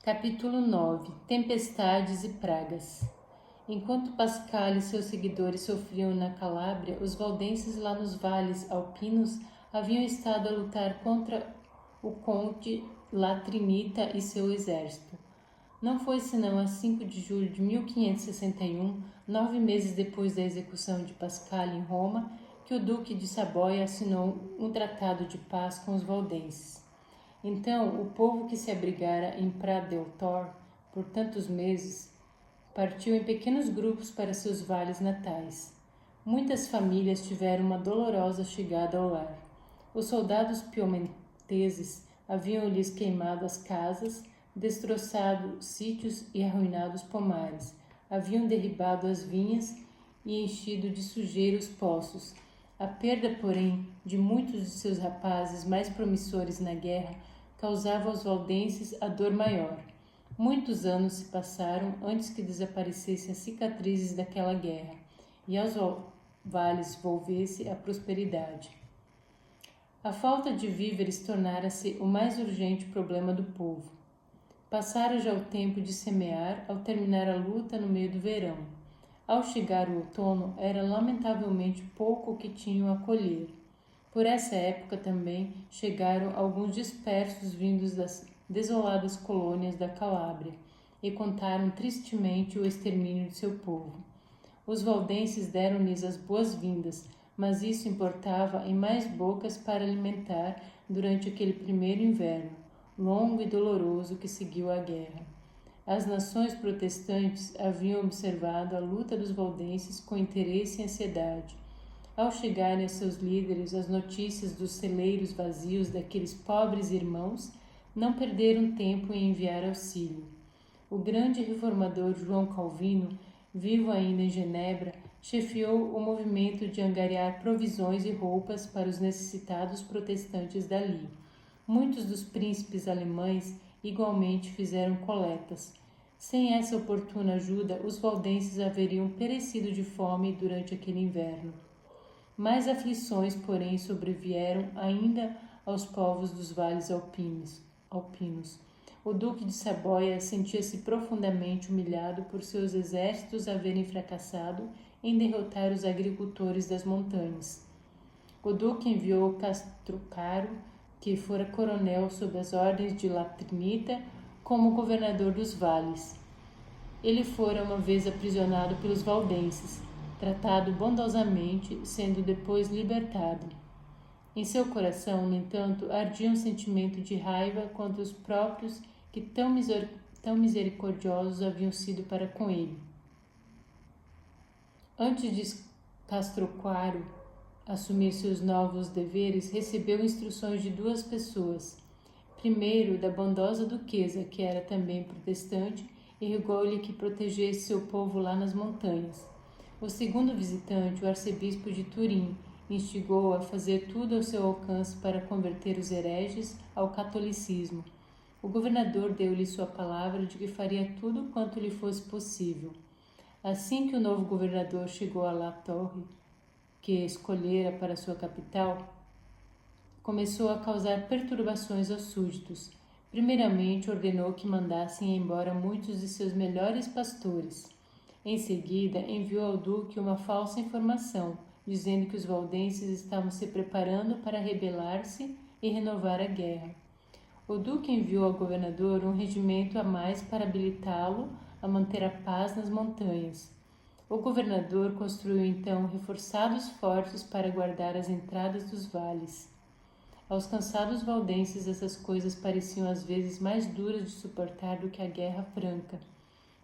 Capítulo 9. Tempestades e pragas. Enquanto Pascal e seus seguidores sofriam na Calábria, os valdenses lá nos vales alpinos haviam estado a lutar contra o conde Latrinita e seu exército. Não foi senão a 5 de julho de 1561, 9 meses depois da execução de Pascal em Roma, que o duque de Saboia assinou um tratado de paz com os valdenses. Então, o povo que se abrigara em Prat del Tor por tantos meses partiu em pequenos grupos para seus vales natais. Muitas famílias tiveram uma dolorosa chegada ao lar. Os soldados piemonteses haviam-lhes queimado as casas, destroçado sítios e arruinado os pomares, haviam derribado as vinhas e enchido de sujeira os poços. A perda, porém, de muitos de seus rapazes mais promissores na guerra causava aos valdenses a dor maior. Muitos anos se passaram antes que desaparecessem as cicatrizes daquela guerra e aos vales volvesse a prosperidade. A falta de víveres tornara-se o mais urgente problema do povo. Passara já o tempo de semear ao terminar a luta no meio do verão. Ao chegar o outono, era lamentavelmente pouco o que tinham a colher. Por essa época também chegaram alguns dispersos vindos das desoladas colônias da Calábria e contaram tristemente o extermínio de seu povo. Os valdenses deram-lhes as boas-vindas, mas isso importava em mais bocas para alimentar durante aquele primeiro inverno, longo e doloroso que seguiu a guerra. As nações protestantes haviam observado a luta dos valdenses com interesse e ansiedade. Ao chegarem a seus líderes as notícias dos celeiros vazios daqueles pobres irmãos, não perderam tempo em enviar auxílio. O grande reformador João Calvino, vivo ainda em Genebra, chefiou o movimento de angariar provisões e roupas para os necessitados protestantes dali. Muitos dos príncipes alemães igualmente fizeram coletas. Sem essa oportuna ajuda, os valdenses haveriam perecido de fome durante aquele inverno. Mais aflições, porém, sobrevieram ainda aos povos dos vales alpinos. O duque de Saboia sentia-se profundamente humilhado por seus exércitos haverem fracassado em derrotar os agricultores das montanhas. O duque enviou Castrucaro, que fora coronel sob as ordens de Latrinita, como governador dos vales. Ele fora uma vez aprisionado pelos valdenses, tratado bondosamente, sendo depois libertado. Em seu coração, no entanto, ardia um sentimento de raiva contra os próprios que tão misericordiosos haviam sido para com ele. Antes de Castrucaro assumir seus novos deveres, recebeu instruções de duas pessoas. Primeiro, da bondosa duquesa, que era também protestante, e rogou-lhe que protegesse seu povo lá nas montanhas. O segundo visitante, o arcebispo de Turim, instigou-o a fazer tudo ao seu alcance para converter os hereges ao catolicismo. O governador deu-lhe sua palavra de que faria tudo quanto lhe fosse possível. Assim que o novo governador chegou a La Torre, que escolhera para sua capital, começou a causar perturbações aos súditos. Primeiramente, ordenou que mandassem embora muitos de seus melhores pastores. Em seguida, enviou ao duque uma falsa informação, dizendo que os valdenses estavam se preparando para rebelar-se e renovar a guerra. O duque enviou ao governador um regimento a mais para habilitá-lo a manter a paz nas montanhas. O governador construiu então reforçados fortes para guardar as entradas dos vales. Aos cansados valdenses, essas coisas pareciam às vezes mais duras de suportar do que a guerra franca.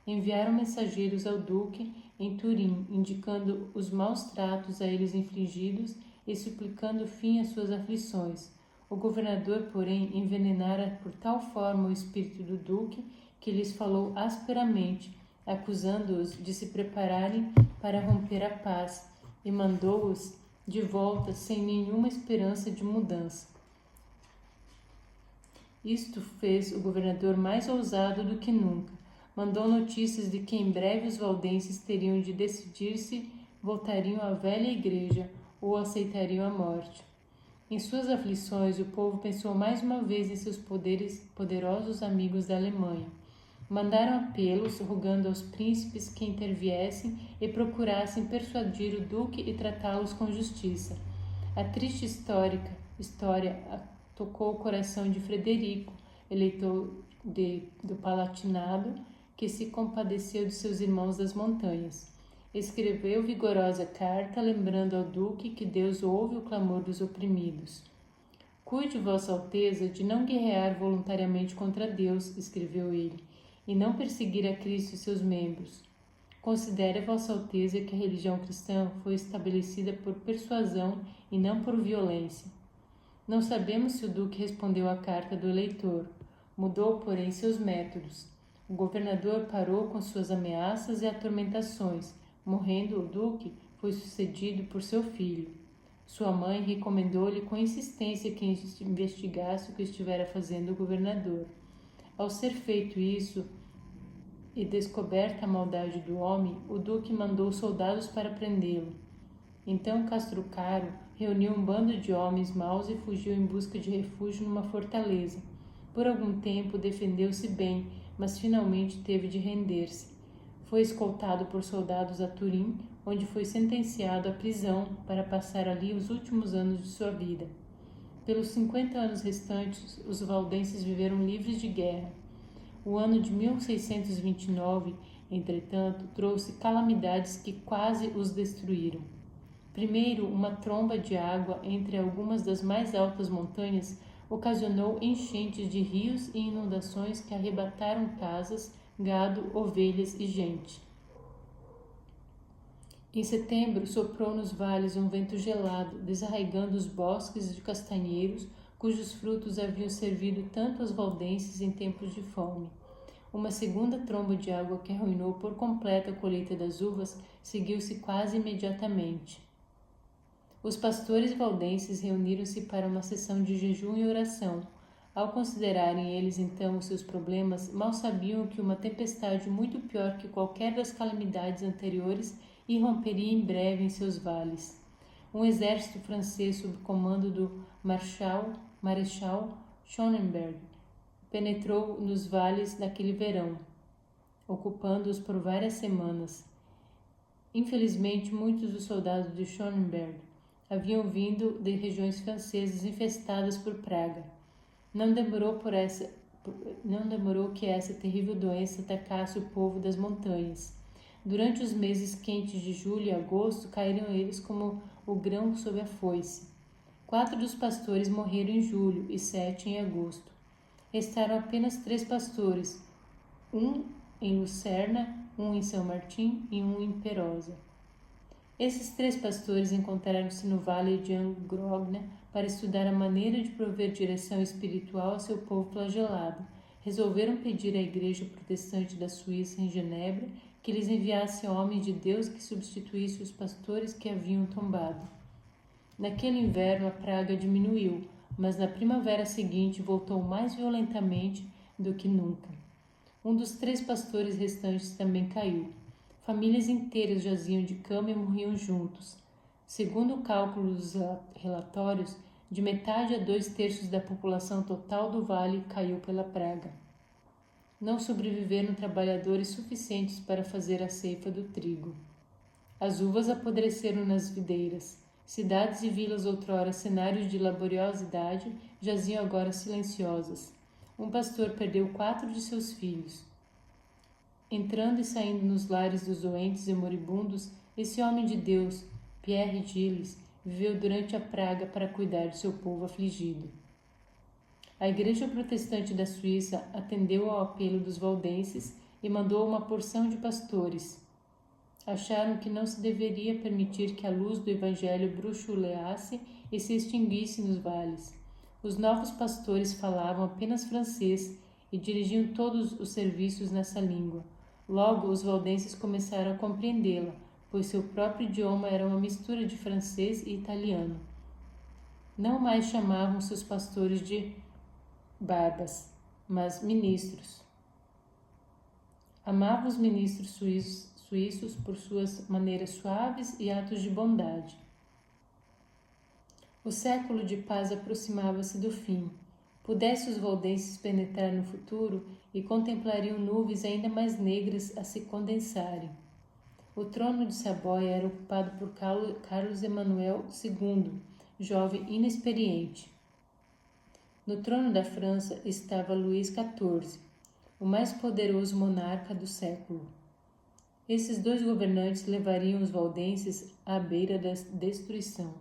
Enviaram mensageiros ao duque em Turim, indicando os maus tratos a eles infligidos e suplicando fim às suas aflições. O governador, porém, envenenara por tal forma o espírito do duque que lhes falou asperamente, acusando-os de se prepararem para romper a paz, e mandou-os de volta sem nenhuma esperança de mudança. Isto fez o governador mais ousado do que nunca. Mandou notícias de que em breve os valdenses teriam de decidir se voltariam à velha igreja ou aceitariam a morte. Em suas aflições, o povo pensou mais uma vez em seus poderosos amigos da Alemanha. Mandaram apelos, rogando aos príncipes que interviessem e procurassem persuadir o duque e tratá-los com justiça. A triste história tocou o coração de Frederico, eleitor do Palatinado, que se compadeceu de seus irmãos das montanhas. Escreveu vigorosa carta, lembrando ao duque que Deus ouve o clamor dos oprimidos. Cuide, Vossa Alteza, de não guerrear voluntariamente contra Deus, escreveu ele, e não perseguir a Cristo e seus membros. Considere, Vossa Alteza, que a religião cristã foi estabelecida por persuasão e não por violência. Não sabemos se o duque respondeu à carta do eleitor. Mudou, porém, seus métodos. O governador parou com suas ameaças e atormentações. Morrendo o duque, foi sucedido por seu filho. Sua mãe recomendou-lhe com insistência que investigasse o que estivera fazendo o governador. Ao ser feito isso e descoberta a maldade do homem, o duque mandou soldados para prendê-lo. Então Castrocaro reuniu um bando de homens maus e fugiu em busca de refúgio numa fortaleza. Por algum tempo defendeu-se bem, mas finalmente teve de render-se. Foi escoltado por soldados a Turim, onde foi sentenciado à prisão para passar ali os últimos anos de sua vida. Pelos 50 anos restantes, os valdenses viveram livres de guerra. O ano de 1629, entretanto, trouxe calamidades que quase os destruíram. Primeiro, uma tromba de água entre algumas das mais altas montanhas ocasionou enchentes de rios e inundações que arrebataram casas, gado, ovelhas e gente. Em setembro, soprou nos vales um vento gelado, desarraigando os bosques de castanheiros, cujos frutos haviam servido tanto aos valdenses em tempos de fome. Uma segunda tromba de água que arruinou por completo a colheita das uvas seguiu-se quase imediatamente. Os pastores valdenses reuniram-se para uma sessão de jejum e oração. Ao considerarem eles então os seus problemas, mal sabiam que uma tempestade muito pior que qualquer das calamidades anteriores irromperia em breve em seus vales. Um exército francês sob comando do Marechal Schonenberg penetrou nos vales naquele verão, ocupando-os por várias semanas. Infelizmente, muitos dos soldados de Schonenberg haviam vindo de regiões francesas infestadas por praga. Não demorou que essa terrível doença atacasse o povo das montanhas. Durante os meses quentes de julho e agosto, caíram eles como o grão sob a foice. 4 dos pastores morreram em julho e 7 em agosto. Restaram apenas 3 pastores, um em Lucerna, um em São Martim e um em Perosa. Esses 3 pastores encontraram-se no vale de Angrogna para estudar a maneira de prover direção espiritual a seu povo flagelado. Resolveram pedir à Igreja Protestante da Suíça em Genebra que lhes enviasse homens de Deus que substituíssem os pastores que haviam tombado. Naquele inverno a praga diminuiu, mas na primavera seguinte voltou mais violentamente do que nunca. Um dos 3 pastores restantes também caiu. Famílias inteiras jaziam de cama e morriam juntos. Segundo o cálculo dos relatórios, de metade a 2/3 da população total do vale caiu pela praga. Não sobreviveram trabalhadores suficientes para fazer a ceifa do trigo. As uvas apodreceram nas videiras. Cidades e vilas outrora cenários de laboriosidade jaziam agora silenciosas. Um pastor perdeu 4 de seus filhos. Entrando e saindo nos lares dos doentes e moribundos, esse homem de Deus, Pierre Gilles, viveu durante a praga para cuidar de seu povo afligido. A Igreja Protestante da Suíça atendeu ao apelo dos valdenses e mandou uma porção de pastores. Acharam que não se deveria permitir que a luz do Evangelho bruxuleasse e se extinguisse nos vales. Os novos pastores falavam apenas francês e dirigiam todos os serviços nessa língua. Logo, os valdenses começaram a compreendê-la, pois seu próprio idioma era uma mistura de francês e italiano. Não mais chamavam seus pastores de barbas, mas ministros. Amavam os ministros suíços por suas maneiras suaves e atos de bondade. O século de paz aproximava-se do fim. pudesse os valdenses penetrar no futuro e contemplariam nuvens ainda mais negras a se condensarem. O trono de Saboia era ocupado por Carlos Emanuel II, jovem inexperiente. No trono da França estava Luís XIV, o mais poderoso monarca do século. Esses dois governantes levariam os valdenses à beira da destruição.